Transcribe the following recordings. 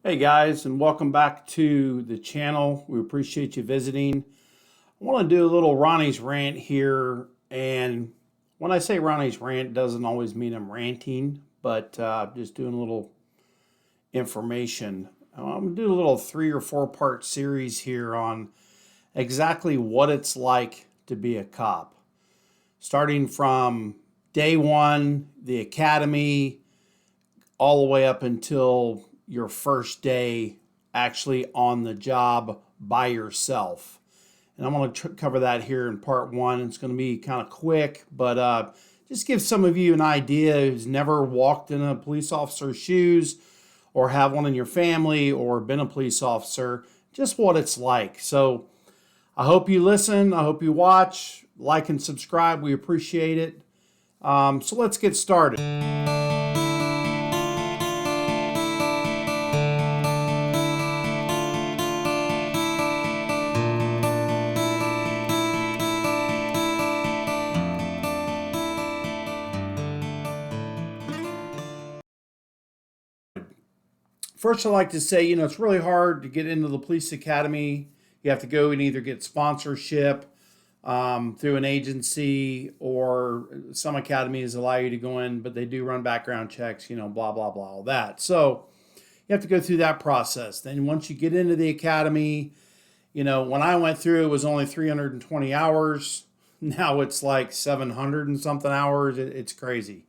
Hey guys, and welcome back to the channel. We appreciate you visiting. I want to do a little Ronnie's rant here. And when I say Ronnie's rant, it doesn't always mean I'm ranting, but just doing a little information. I'm going to do a little 3 or 4 part series here on exactly what it's like to be a cop. Starting from day one, the academy, all the way up until your first day actually on the job by yourself. And I'm going to cover that here in part one. It's going to be kind of quick, but just give some of you an idea who's never walked in a police officer's shoes or have one in your family or been a police officer, just what it's like. So I hope you listen. I hope you watch, like, and subscribe. We appreciate it. So let's get started. First, I'd like to say, it's really hard to get into the police academy. You have to go and either get sponsorship through an agency, or some academies allow you to go in, but they do run background checks, blah, blah, blah, all that. So you have to go through that process. Then once you get into the academy, when I went through, it was only 320 hours. Now it's like 700 and something hours. It's crazy,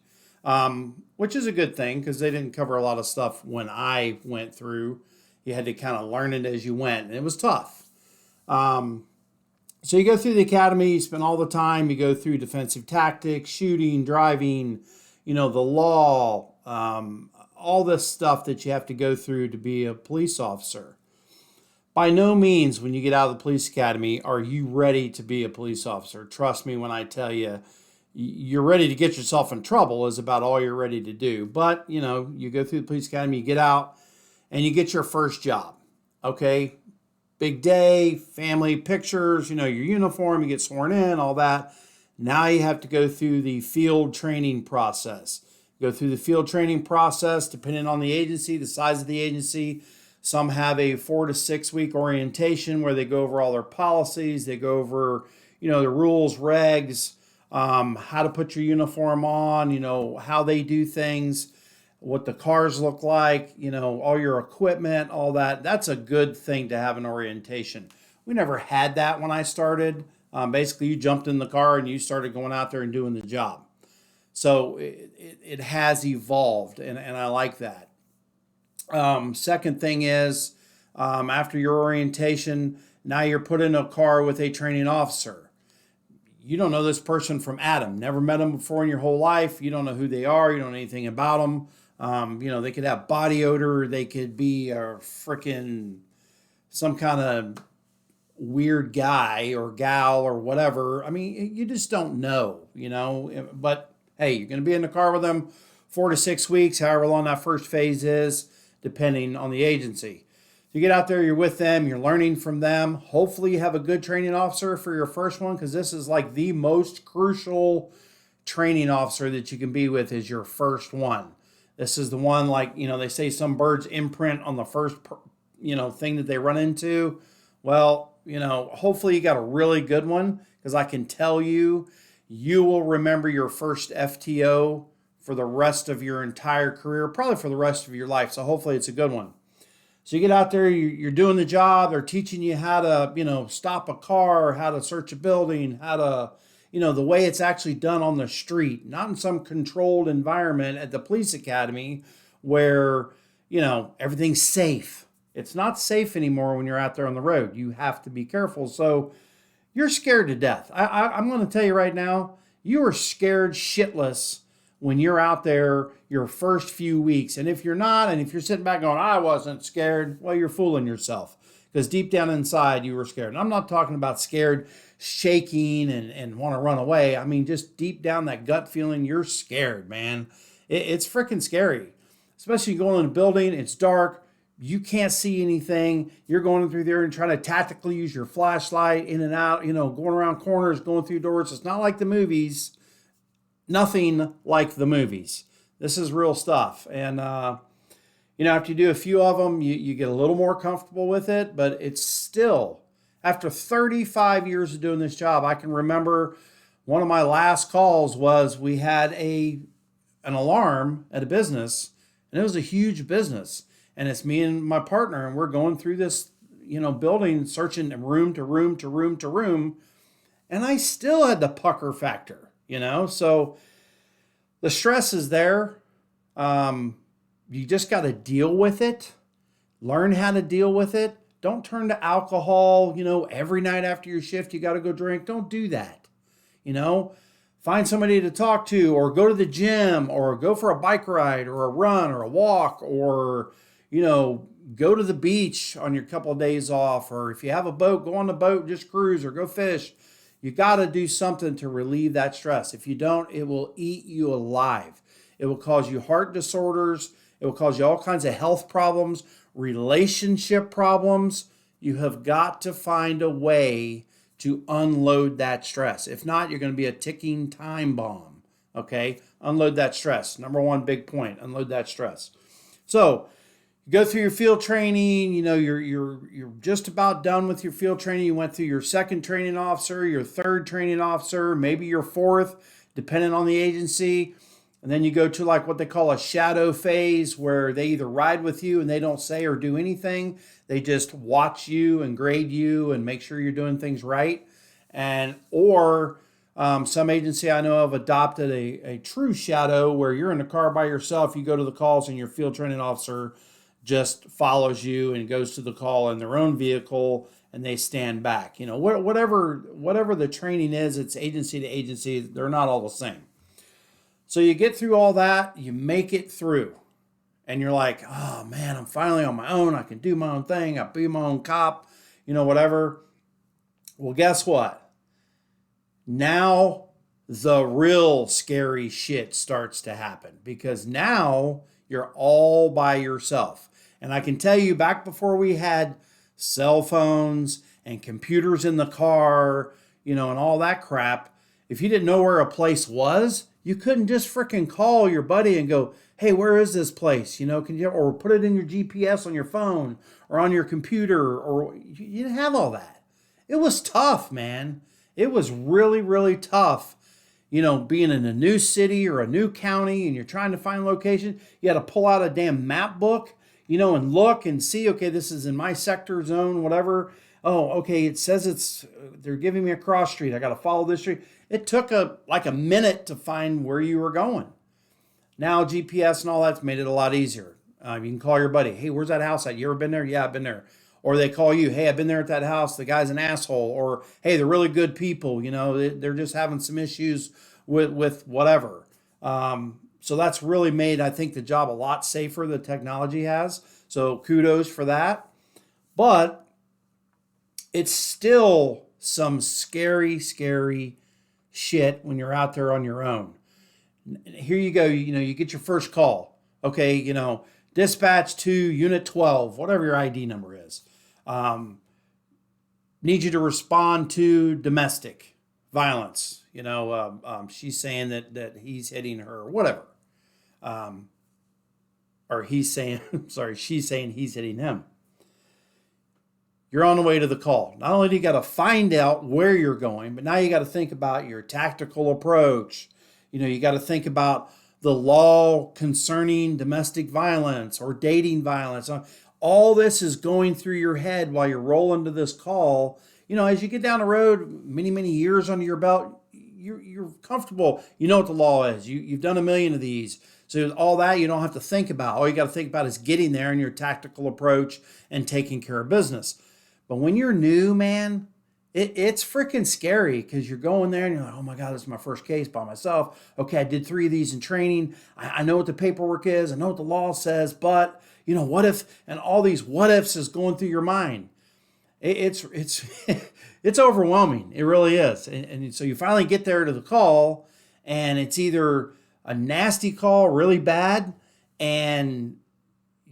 which is a good thing because they didn't cover a lot of stuff when I went through. You had to kind of learn it as you went, and it was tough. So you go through the academy, you spend all the time, you go through defensive tactics, shooting, driving, the law, all this stuff that you have to go through to be a police officer. By no means, when you get out of the police academy, are you ready to be a police officer. Trust me when I tell you, you're ready to get yourself in trouble is about all you're ready to do. But, you go through the police academy, you get out, and you get your first job. Okay? Big day, family pictures, your uniform, you get sworn in, all that. Now you have to go through the field training process. Go through the field training process, depending on the agency, the size of the agency. Some have a 4 to 6 week orientation where they go over all their policies. They go over, the rules, regs, how to put your uniform on, how they do things, what the cars look like, all your equipment, all that. That's a good thing to have an orientation. We never had that when I started. Basically, you jumped in the car and you started going out there and doing the job. So it has evolved, and I like that. Second thing is, after your orientation, now you're put in a car with a training officer. You don't know this person from Adam. Never met them before in your whole life. You don't know who they are. You don't know anything about them. They could have body odor. They could be a freaking some kind of weird guy or gal or whatever. I mean, you just don't know, But hey, you're going to be in the car with them 4 to 6 weeks, however long that first phase is, depending on the agency. So you get out there, you're with them, you're learning from them. Hopefully you have a good training officer for your first one, because this is like the most crucial training officer that you can be with is your first one. This is the one, like, they say some birds imprint on the first, thing that they run into. Well, hopefully you got a really good one, because I can tell you, you will remember your first FTO for the rest of your entire career, probably for the rest of your life. So hopefully it's a good one. So you get out there, you're doing the job. They're teaching you how to, stop a car, how to search a building, how to, the way it's actually done on the street, not in some controlled environment at the police academy where, everything's safe. It's not safe anymore when you're out there on the road. You have to be careful. So you're scared to death. I'm going to tell you right now, you are scared shitless when you're out there your first few weeks. And if you're not, and if you're sitting back going, I wasn't scared, well, you're fooling yourself, because deep down inside you were scared. And I'm not talking about scared, shaking and want to run away. I mean, just deep down that gut feeling, you're scared, man. It's freaking scary, especially going in a building. It's dark. You can't see anything. You're going through there and trying to tactically use your flashlight in and out, going around corners, going through doors. It's not like the movies. Nothing like the movies. This is real stuff. And, After you do a few of them, you get a little more comfortable with it, but it's still, after 35 years of doing this job, I can remember one of my last calls was we had an alarm at a business, and it was a huge business. And it's me and my partner, and we're going through this, building, searching room to room to room to room. And I still had the pucker factor. So the stress is there. You just got to deal with it, learn how to deal with it. Don't turn to alcohol, every night after your shift, you got to go drink. Don't do that. Find somebody to talk to, or go to the gym, or go for a bike ride or a run or a walk, or, go to the beach on your couple of days off. Or if you have a boat, go on the boat, just cruise or go fish. You got to do something to relieve that stress. If you don't, it will eat you alive. It will cause you heart disorders. It will cause you all kinds of health problems, relationship problems. You have got to find a way to unload that stress. If not, you're going to be a ticking time bomb. Okay? Unload that stress. Number one big point, unload that stress. So, you go through your field training, you're just about done with your field training. You went through your second training officer, your third training officer, maybe your fourth, depending on the agency. And then you go to like what they call a shadow phase, where they either ride with you and they don't say or do anything. They just watch you and grade you and make sure you're doing things right. Or some agency I know of adopted a true shadow, where you're in the car by yourself. You go to the calls and your field training officer just follows you and goes to the call in their own vehicle, and they stand back. Whatever the training is, it's agency to agency. They're not all the same. So you get through all that, you make it through, and you're like, oh man, I'm finally on my own. I can do my own thing. I'll be my own cop, whatever. Well, guess what? Now the real scary shit starts to happen, because now you're all by yourself. And I can tell you, back before we had cell phones and computers in the car, and all that crap, if you didn't know where a place was, you couldn't just freaking call your buddy and go, hey, where is this place? Or put it in your GPS on your phone or on your computer, or you didn't have all that. It was tough, man. It was really, really tough. Being in a new city or a new county and you're trying to find location, you had to pull out a damn map book, and look and see, okay, this is in my sector, zone, whatever. Oh, okay, it says they're giving me a cross street. I got to follow this street. It took a minute to find where you were going. Now GPS and all that's made it a lot easier. You can call your buddy. Hey, where's that house at? You ever been there? Yeah, I've been there. Or they call you. Hey, I've been there at that house. The guy's an asshole. Or, hey, they're really good people. They're just having some issues with whatever. So that's really made, I think, the job a lot safer, the technology has. So kudos for that. But it's still some scary, scary shit when you're out there on your own. Here you go, you get your first call. Okay, dispatch to unit 12, whatever your ID number is. Need you to respond to domestic violence. She's saying that he's hitting her, or whatever. Or he's saying, she's saying he's hitting him. You're on the way to the call. Not only do you got to find out where you're going, but now you got to think about your tactical approach. You got to think about the law concerning domestic violence or dating violence. All this is going through your head while you're rolling to this call. As you get down the road, many, many years under your belt, you're comfortable. You know what the law is. You've done a million of these. So all that you don't have to think about. All you got to think about is getting there and your tactical approach and taking care of business. But when you're new, man, it's freaking scary, because you're going there and you're like, oh my God, this is my first case by myself. Okay, I did 3 of these in training. I know what the paperwork is. I know what the law says. But, what if, and all these what ifs is going through your mind. It's it's overwhelming. It really is. And so you finally get there to the call, and it's either a nasty call, really bad, and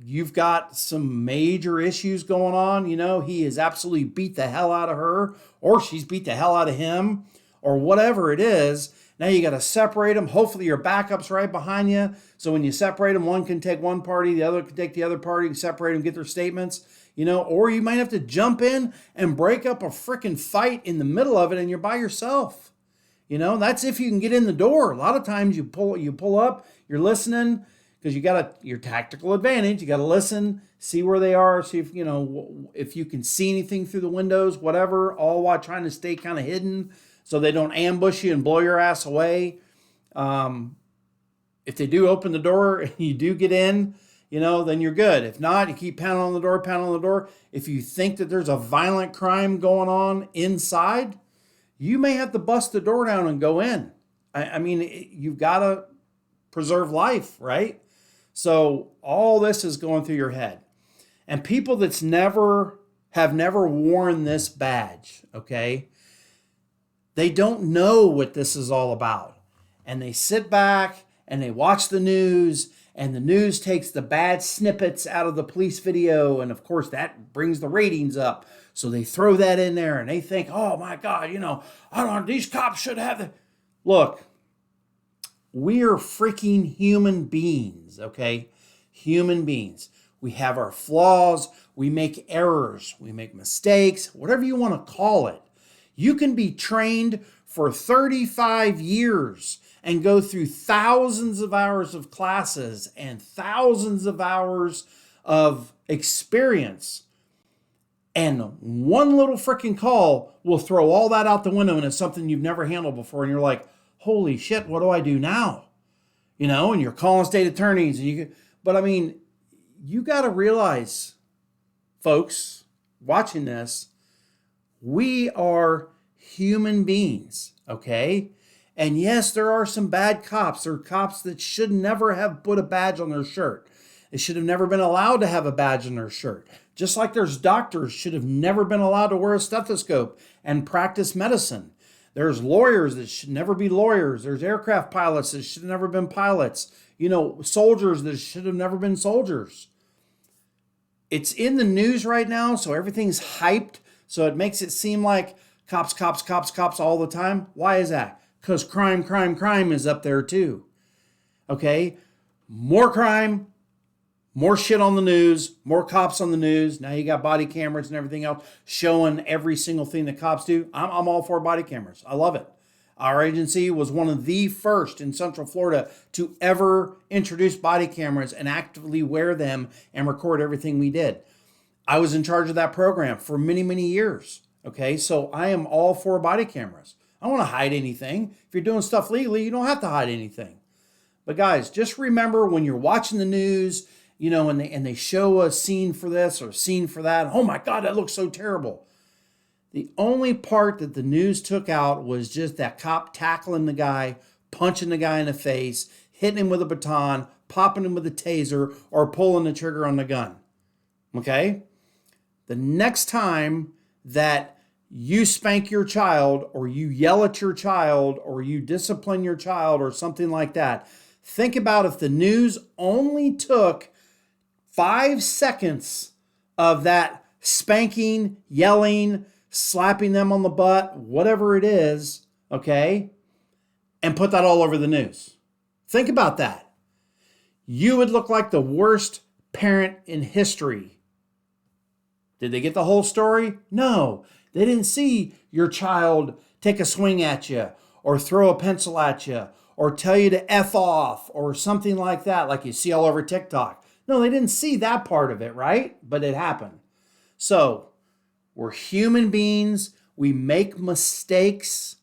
you've got some major issues going on. He has absolutely beat the hell out of her, or she's beat the hell out of him, or whatever it is. Now you got to separate them. Hopefully your backup's right behind you. So when you separate them, one can take one party, the other can take the other party, separate them, get their statements, or you might have to jump in and break up a freaking fight in the middle of it and you're by yourself. That's if you can get in the door. A lot of times you pull up, you're listening because you got your tactical advantage. You got to listen, see where they are, see if you can see anything through the windows, whatever, all while trying to stay kind of hidden so they don't ambush you and blow your ass away. If they do open the door and you do get in, then you're good. If not, you keep pounding on the door. If you think that there's a violent crime going on inside, you may have to bust the door down and go in. I mean, you've got to preserve life, right? So all this is going through your head. And people have never worn this badge, okay? They don't know what this is all about. And they sit back and they watch the news, and the news takes the bad snippets out of the police video. And of course, that brings the ratings up. So they throw that in there and they think, oh my God, these cops should have the. Look, we are freaking human beings, okay? Human beings. We have our flaws. We make errors. We make mistakes, whatever you want to call it. You can be trained for 35 years and go through thousands of hours of classes and thousands of hours of experience. And one little freaking call will throw all that out the window, and it's something you've never handled before. And you're like, holy shit, what do I do now? And you're calling state attorneys. But I mean, you got to realize, folks, watching this, we are human beings, okay? And yes, there are some bad cops. There are cops that should never have put a badge on their shirt. They should have never been allowed to have a badge on their shirt. Just like there's doctors should have never been allowed to wear a stethoscope and practice medicine. There's lawyers that should never be lawyers. There's aircraft pilots that should have never been pilots. Soldiers that should have never been soldiers. It's in the news right now, so everything's hyped. So it makes it seem like cops all the time. Why is that? Because crime is up there too. Okay? More crime, more shit on the news, more cops on the news. Now you got body cameras and everything else showing every single thing that cops do. I'm all for body cameras. I love it. Our agency was one of the first in Central Florida to ever introduce body cameras and actively wear them and record everything we did. I was in charge of that program for many, many years. Okay, so I am all for body cameras. I don't want to hide anything. If you're doing stuff legally, you don't have to hide anything. But guys, just remember when you're watching the news, and they show a scene for this or a scene for that. Oh my God, that looks so terrible. The only part that the news took out was just that cop tackling the guy, punching the guy in the face, hitting him with a baton, popping him with a taser, or pulling the trigger on the gun. Okay? The next time that you spank your child or you yell at your child or you discipline your child or something like that, think about if the news only took 5 seconds of that spanking, yelling, slapping them on the butt, whatever it is, okay, and put that all over the news. Think about that. You would look like the worst parent in history. Did they get the whole story? No. They didn't see your child take a swing at you or throw a pencil at you or tell you to F off or something like that, like you see all over TikTok. No, they didn't see that part of it, right? But it happened. So we're human beings. We make mistakes.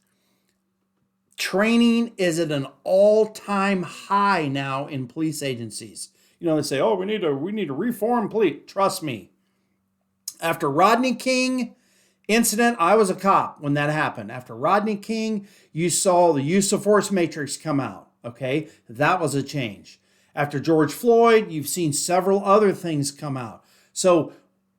Training is at an all-time high now in police agencies. They say, oh, we need to reform police. Trust me. After Rodney King incident, I was a cop when that happened. After Rodney King, you saw the use of force matrix come out. Okay, that was a change. After George Floyd, you've seen several other things come out. So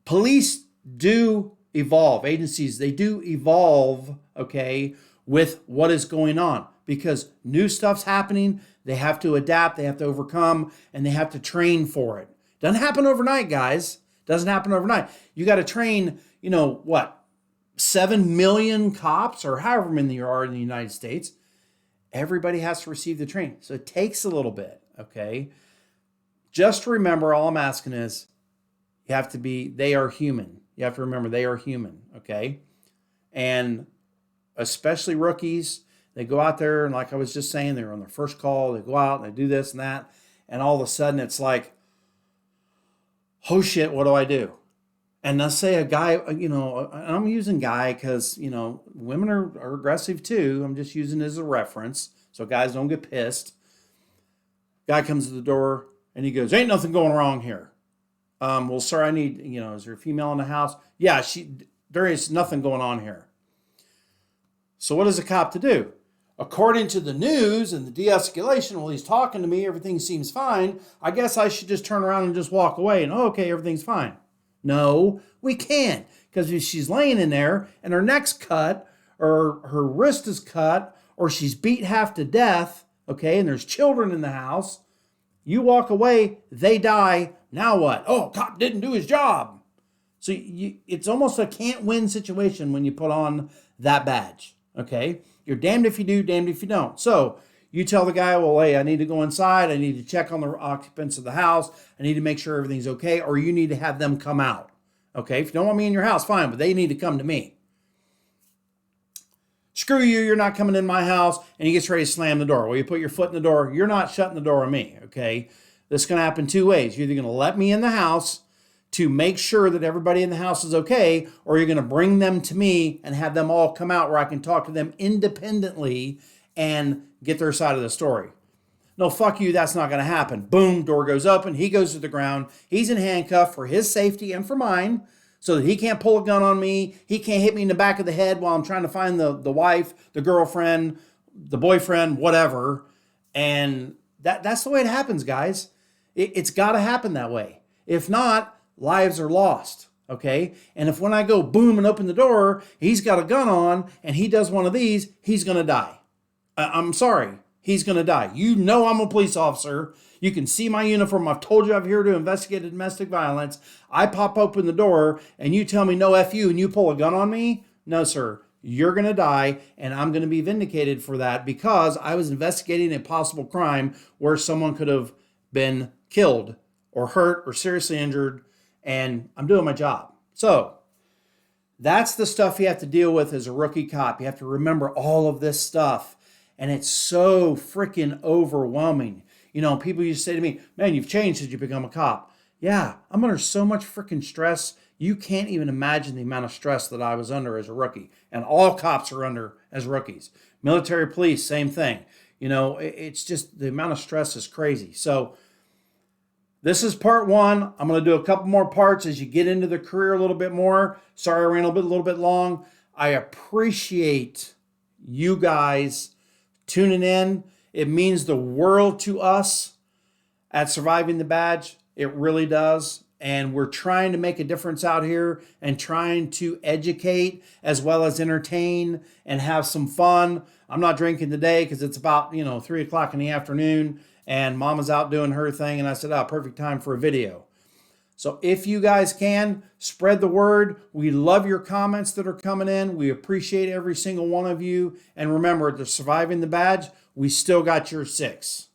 police do evolve. Agencies, they do evolve, okay, with what is going on because new stuff's happening. They have to adapt, they have to overcome, and they have to train for it. Doesn't happen overnight, guys. Doesn't happen overnight. You got to train, 7 million cops or however many there are in the United States. Everybody has to receive the training. So it takes a little bit, okay? Just remember, all I'm asking is they are human. You have to remember they are human, okay? And especially rookies, they go out there and like I was just saying, they're on their first call, they go out and they do this and that, and all of a sudden it's like, oh shit, what do I do? And let's say a guy, I'm using guy because, women are aggressive too. I'm just using it as a reference so guys don't get pissed. Guy comes to the door and he goes, ain't nothing going wrong here. Well, sir, I need, is there a female in the house? Yeah, there is nothing going on here. So what is a cop to do? According to the news and the de-escalation, well, he's talking to me, everything seems fine. I guess I should just turn around and just walk away and, okay, everything's fine. No, we can't, because if she's laying in there and her neck's cut or her wrist is cut or she's beat half to death, okay, and there's children in the house, you walk away, they die, now what? Oh, cop didn't do his job. So it's almost a can't-win situation when you put on that badge, okay? You're damned if you do, damned if you don't. So you tell the guy, well, hey, I need to go inside. I need to check on the occupants of the house. I need to make sure everything's okay. Or you need to have them come out. Okay, if you don't want me in your house, fine, but they need to come to me. Screw you, you're not coming in my house. And he gets ready to slam the door. Well, you put your foot in the door. You're not shutting the door on me, okay? This is going to happen two ways. You're either going to let me in the house to make sure that everybody in the house is okay, or you're going to bring them to me and have them all come out where I can talk to them independently and get their side of the story. No, fuck you, that's not going to happen. Boom, door goes open, he goes to the ground, he's in handcuff for his safety and for mine, so that he can't pull a gun on me, he can't hit me in the back of the head while I'm trying to find the wife, the girlfriend, the boyfriend, whatever. And that's the way it happens, guys. It's got to happen that way. If not, lives are lost, okay? And if when I go boom and open the door, he's got a gun on and he does one of these, he's going to die. I'm sorry, he's going to die. You know I'm a police officer. You can see my uniform. I've told you I'm here to investigate domestic violence. I pop open the door and you tell me no F you and you pull a gun on me? No, sir. You're going to die and I'm going to be vindicated for that because I was investigating a possible crime where someone could have been killed or hurt or seriously injured, and I'm doing my job. So that's the stuff you have to deal with as a rookie cop. You have to remember all of this stuff, and it's so freaking overwhelming. People used to say to me, man, you've changed since you become a cop. Yeah, I'm under so much freaking stress. You can't even imagine the amount of stress that I was under as a rookie, and all cops are under as rookies. Military police, same thing. It's just the amount of stress is crazy. So this is part one. I'm going to do a couple more parts as you get into the career a little bit more. Sorry, I ran a little bit long. I appreciate you guys tuning in. It means the world to us at Surviving the Badge. It really does. And we're trying to make a difference out here and trying to educate as well as entertain and have some fun. I'm not drinking today because it's about, 3 o'clock in the afternoon and Mama's out doing her thing. And I said, perfect time for a video. So if you guys can, spread the word. We love your comments that are coming in. We appreciate every single one of you. And remember, at the Surviving the Badge, we still got your 6.